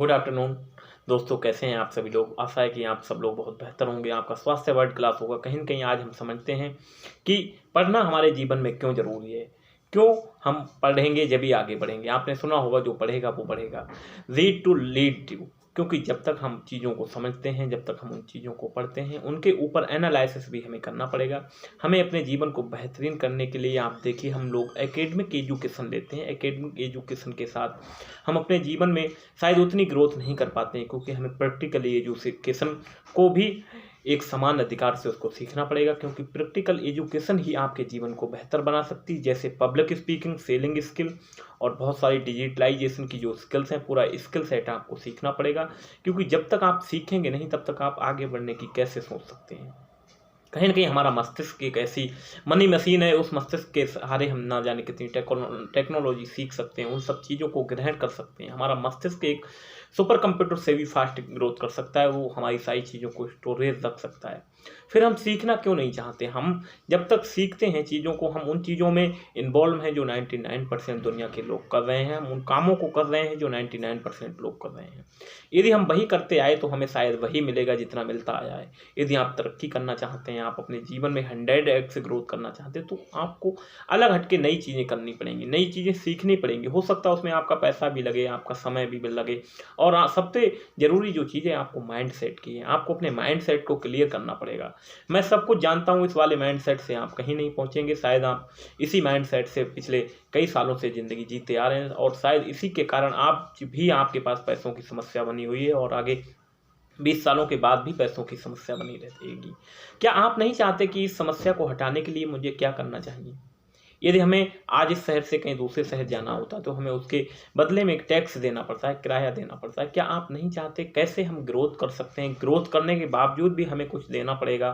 Good afternoon दोस्तों, कैसे हैं आप सभी लोग। आशा है कि आप सब लोग बहुत बेहतर होंगे, आपका स्वास्थ्य वर्ल्ड क्लास होगा। कहीं न कहीं आज हम समझते हैं कि पढ़ना हमारे जीवन में क्यों ज़रूरी है, क्यों हम पढ़ेंगे जब ही आगे बढ़ेंगे। आपने सुना होगा, जो पढ़ेगा वो बढ़ेगा। Read to lead you. क्योंकि जब तक हम चीज़ों को समझते हैं, जब तक हम उन चीज़ों को पढ़ते हैं, उनके ऊपर एनालिसिस भी हमें करना पड़ेगा। हमें अपने जीवन को बेहतरीन करने के लिए आप देखिए, हम लोग एकेडमिक एजुकेशन लेते हैं। एकेडमिक एजुकेशन के साथ हम अपने जीवन में शायद उतनी ग्रोथ नहीं कर पाते हैं, क्योंकि हमें प्रैक्टिकल एजुकेशन को भी एक समान अधिकार से उसको सीखना पड़ेगा। क्योंकि प्रैक्टिकल एजुकेशन ही आपके जीवन को बेहतर बना सकती है, जैसे पब्लिक स्पीकिंग, सेलिंग स्किल और बहुत सारी डिजिटलाइजेशन की जो स्किल्स हैं, पूरा स्किल सेट आपको सीखना पड़ेगा। क्योंकि जब तक आप सीखेंगे नहीं, तब तक आप आगे बढ़ने की कैसे सोच सकते हैं। कहीं न कहीं हमारा मस्तिष्क एक ऐसी मनी मशीन है, उस मस्तिष्क के सहारे हम ना जाने कितनी टेक्नोलॉजी सीख सकते हैं, उन सब चीज़ों को ग्रहण कर सकते हैं। हमारा मस्तिष्क एक सुपर कंप्यूटर से भी फास्ट ग्रोथ कर सकता है, वो हमारी सारी चीज़ों को स्टोरेज रख सकता है। फिर हम सीखना क्यों नहीं चाहते। हम जब तक सीखते हैं चीज़ों को, हम उन चीज़ों में इन्वॉल्व हैं जो 99% दुनिया के लोग कर रहे हैं। हम उन कामों को कर रहे हैं जो 99% लोग कर रहे हैं। यदि हम वही करते आए तो हमें शायद वही मिलेगा जितना मिलता आया है। यदि आप तरक्की करना चाहते हैं, आप अपने जीवन में 100x ग्रोथ करना चाहते हैं, तो आपको अलग हट के नई चीज़ें करनी पड़ेंगी, नई चीज़ें सीखनी पड़ेंगी। हो सकता है उसमें आपका पैसा भी लगे, आपका समय भी लगे, और सबसे ज़रूरी जो चीज़ है, आपको माइंड सेट की है। आपको अपने माइंड सेट को क्लियर करना पड़ेगा। मैं सब कुछ जानता हूँ, इस वाले माइंड सेट से आप कहीं नहीं पहुँचेंगे। शायद आप इसी माइंड सेट से पिछले कई सालों से ज़िंदगी जीते आ रहे हैं, और शायद इसी के कारण आपके पास पैसों की समस्या बनी हुई है, और आगे 20 सालों के बाद भी पैसों की समस्या बनी रहेगी। क्या आप नहीं चाहते कि इस समस्या को हटाने के लिए मुझे क्या करना चाहिए? यदि हमें आज इस शहर से कहीं दूसरे शहर जाना होता, तो हमें उसके बदले में एक टैक्स देना पड़ता है, किराया देना पड़ता है। क्या आप नहीं चाहते? कैसे हम ग्रोथ कर सकते हैं? ग्रोथ करने के बावजूद भी हमें कुछ देना पड़ेगा,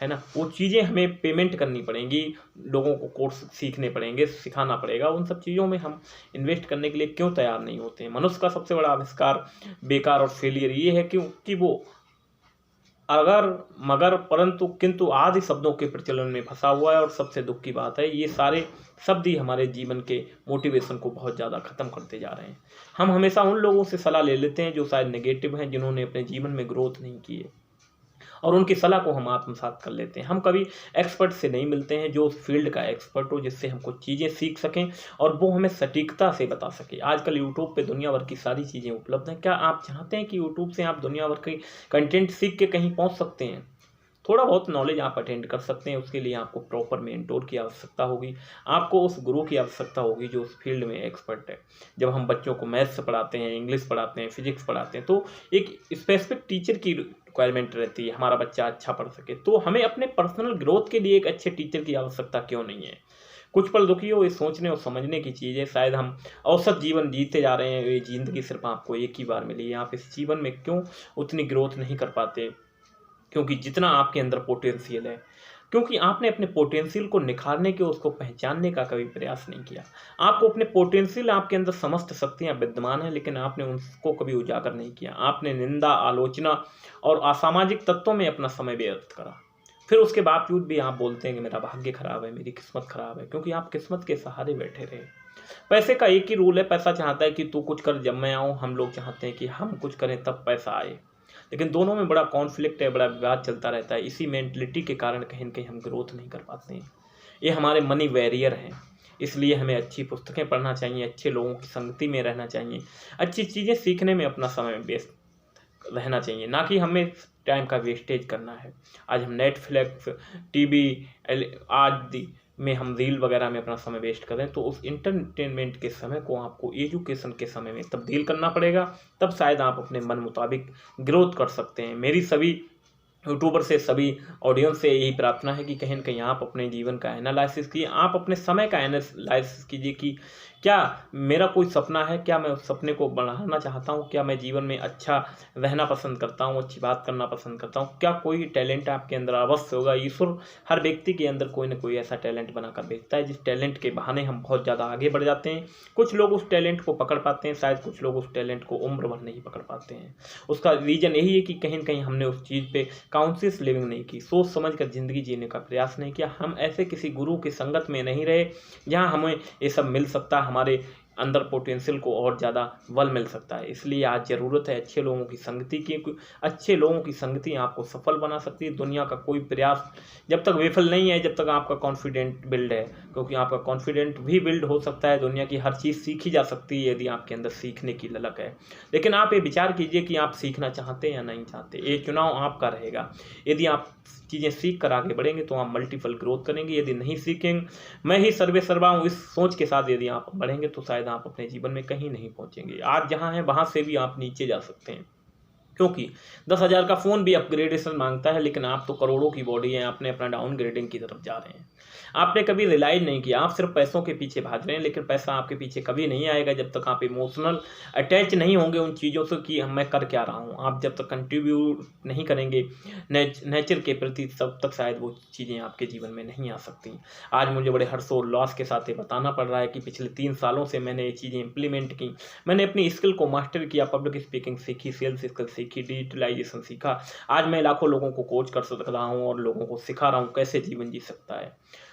है ना। वो चीज़ें हमें पेमेंट करनी पड़ेंगी, लोगों को कोर्स सीखने पड़ेंगे, सिखाना पड़ेगा। उन सब चीज़ों में हम इन्वेस्ट करने के लिए क्यों तैयार नहीं होते हैं? मनुष्य का सबसे बड़ा आविष्कार, बेकार और फेलियर ये है कि वो अगर, मगर, परंतु, किंतु आदि शब्दों के प्रचलन में फंसा हुआ है। और सबसे दुख की बात है, ये सारे शब्द ही हमारे जीवन के मोटिवेशन को बहुत ज़्यादा ख़त्म करते जा रहे हैं। हम हमेशा उन लोगों से सलाह ले लेते हैं जो शायद नेगेटिव हैं, जिन्होंने अपने जीवन में ग्रोथ नहीं की है, और उनकी सलाह को हम आत्मसात कर लेते हैं। हम कभी एक्सपर्ट से नहीं मिलते हैं जो उस फील्ड का एक्सपर्ट हो, जिससे हम कुछ चीज़ें सीख सकें और वो हमें सटीकता से बता सके। आजकल यूट्यूब पे दुनिया भर की सारी चीज़ें उपलब्ध हैं। क्या आप चाहते हैं कि यूट्यूब से आप दुनिया भर के कंटेंट सीख के कहीं पहुंच सकते हैं? थोड़ा बहुत नॉलेज आप अटेंड कर सकते हैं, उसके लिए आपको प्रॉपर मेंटोर की आवश्यकता होगी, आपको उस गुरु की आवश्यकता होगी जो उस फील्ड में एक्सपर्ट है। जब हम बच्चों को मैथ्स पढ़ाते हैं, इंग्लिश पढ़ाते हैं, फिजिक्स पढ़ाते हैं, तो एक स्पेसिफिक टीचर की रिक्वायरमेंट रहती है, हमारा बच्चा अच्छा पढ़ सके। तो हमें अपने पर्सनल ग्रोथ के लिए एक अच्छे टीचर की आवश्यकता क्यों नहीं है? कुछ पल दुखी हो, ये सोचने और समझने की चीज़ है। शायद हम औसत जीवन जीते जा रहे हैं, ये ज़िंदगी सिर्फ आपको एक ही बार मिली है। आप इस जीवन में क्यों उतनी ग्रोथ नहीं कर पाते? क्योंकि जितना आपके अंदर पोटेंशियल है, क्योंकि आपने अपने पोटेंशियल को निखारने के, उसको पहचानने का कभी प्रयास नहीं किया। आपको अपने पोटेंशियल, आपके अंदर समस्त शक्तियाँ विद्यमान हैं, लेकिन आपने उनको कभी उजागर नहीं किया। आपने निंदा, आलोचना और असामाजिक तत्वों में अपना समय व्यर्थ करा। फिर उसके बावजूद भी आप बोलते हैं कि मेरा भाग्य खराब है, मेरी किस्मत खराब है, क्योंकि आप किस्मत के सहारे बैठे रहे। पैसे का एक ही रूल है, पैसा चाहता है कि तू कुछ कर जब मैं आऊँ, हम लोग चाहते हैं कि हम कुछ करें तब पैसा आए। लेकिन दोनों में बड़ा कॉन्फ्लिक्ट है, बड़ा विवाद चलता रहता है। इसी मेंटलिटी के कारण कहीं न कहीं हम ग्रोथ नहीं कर पाते हैं। ये हमारे मनी बैरियर हैं। इसलिए हमें अच्छी पुस्तकें पढ़ना चाहिए, अच्छे लोगों की संगति में रहना चाहिए, अच्छी चीज़ें सीखने में अपना समय व्यस्त रहना चाहिए, ना कि हमें टाइम का वेस्टेज करना है। आज हम नेटफ्लिक्स, टीवी आदि में हम रील वगैरह में अपना समय वेस्ट करें, तो उस इंटरटेनमेंट के समय को आपको एजुकेशन के समय में तब्दील करना पड़ेगा। तब शायद आप अपने मन मुताबिक ग्रोथ कर सकते हैं। मेरी सभी यूट्यूबर से, सभी ऑडियंस से यही प्रार्थना है कि कहीं न कहीं आप अपने जीवन का एनालिसिस कीजिए, आप अपने समय का एनालिसिस कीजिए कि क्या मेरा कोई सपना है, क्या मैं उस सपने को बढ़ाना चाहता हूँ, क्या मैं जीवन में अच्छा रहना पसंद करता हूँ, अच्छी बात करना पसंद करता हूँ, क्या कोई टैलेंट आपके अंदर अवश्य होगा। ईश्वर हर व्यक्ति के अंदर कोई ना कोई ऐसा टैलेंट बनाकर भेजता है, जिस टैलेंट के बहाने हम बहुत ज़्यादा आगे बढ़ जाते हैं। कुछ लोग उस टैलेंट को पकड़ पाते हैं, शायद कुछ लोग उस टैलेंट को उम्र भर नहीं पकड़ पाते हैं। उसका रीज़न यही है कि कहीं न कहीं हमने उस चीज़ पे कॉन्शियस लिविंग नहीं की, सोच समझ कर ज़िंदगी जीने का प्रयास नहीं किया। हम ऐसे किसी गुरु की संगत में नहीं रहे जहाँ हमें ये सब मिल सकता, हमारे अंदर पोटेंशियल को और ज़्यादा बल मिल सकता है। इसलिए आज ज़रूरत है अच्छे लोगों की संगति की। अच्छे लोगों की संगति आपको सफल बना सकती है। दुनिया का कोई प्रयास जब तक विफल नहीं है, जब तक आपका कॉन्फिडेंट बिल्ड है, क्योंकि आपका कॉन्फिडेंट भी बिल्ड हो सकता है। दुनिया की हर चीज़ सीखी जा सकती है यदि आपके अंदर सीखने की ललक है। लेकिन आप ये विचार कीजिए कि आप सीखना चाहते हैं या नहीं चाहते। ये चुनाव आपका रहेगा। यदि आप चीज़ें सीख कर आगे बढ़ेंगे तो आप मल्टीपल ग्रोथ करेंगे। यदि नहीं सीखेंगे, मैं ही सर्वे सर्वा हूँ, इस सोच के साथ यदि आप बढ़ेंगे तो शायद आप अपने जीवन में कहीं नहीं पहुँचेंगे। आज जहाँ हैं वहाँ से भी आप नीचे जा सकते हैं, क्योंकि 10,000 का फ़ोन भी अपग्रेडेशन मांगता है, लेकिन आप तो करोड़ों की बॉडी है, आपने अपना डाउनग्रेडिंग की तरफ जा रहे हैं। आपने कभी रियलाइज नहीं किया, आप सिर्फ पैसों के पीछे भाग रहे हैं, लेकिन पैसा आपके पीछे कभी नहीं आएगा जब तक आप इमोशनल अटैच नहीं होंगे उन चीज़ों से कि मैं कर क्या रहा हूँ। आप जब तक कंट्रीब्यूट नहीं करेंगे नेचर के प्रति, तब तक शायद वो चीज़ें आपके जीवन में नहीं आ सकती। आज मुझे बड़े हर्षोल्लास के साथ ये बताना पड़ रहा है कि पिछले 3 सालों से मैंने ये चीज़ें इम्प्लीमेंट की। मैंने अपनी स्किल को मास्टर किया, पब्लिक स्पीकिंग सीखी, सेल्स स्किल सीखी, डिजिटलाइजेशन सीखा। आज मैं लाखों लोगों को कोच कर सक रहा हूँ और लोगों को सिखा रहा हूँ कैसे जीवन जी सकता है।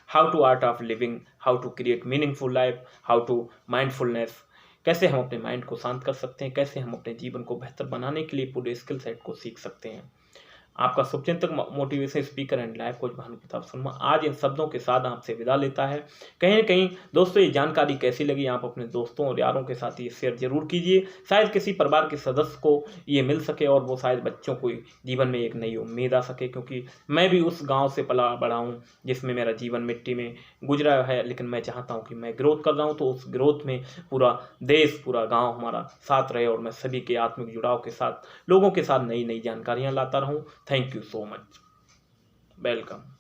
How to art of living, how to create meaningful life, how to mindfulness, कैसे हम अपने माइंड को शांत कर सकते हैं, कैसे हम अपने जीवन को बेहतर बनाने के लिए पूरे स्किल सेट को सीख सकते हैं। आपका शुभचिंतक, motivation speaker and life coach Bhanu Pratap Sharma आज इन शब्दों के साथ आपसे विदा लेता है। कहीं न कहीं दोस्तों ये जानकारी कैसी लगी, आप अपने दोस्तों और यारों के साथ ये शेयर जरूर कीजिए। शायद किसी परिवार के सदस्य को ये मिल सके और वो शायद बच्चों को जीवन में एक नई उम्मीद आ सके, क्योंकि मैं भी उस गाँव से पला बड़ा हूँ जिसमें मेरा जीवन मिट्टी में गुजरा है, लेकिन मैं चाहता हूँ कि मैं ग्रोथ कर रहा हूँ तो उस ग्रोथ में पूरा देश, पूरा गाँव हमारा साथ रहे और मैं सभी के आत्मिक जुड़ाव के साथ, लोगों के साथ नई नई जानकारियाँ लाता रहूँ। Thank you so much. Welcome.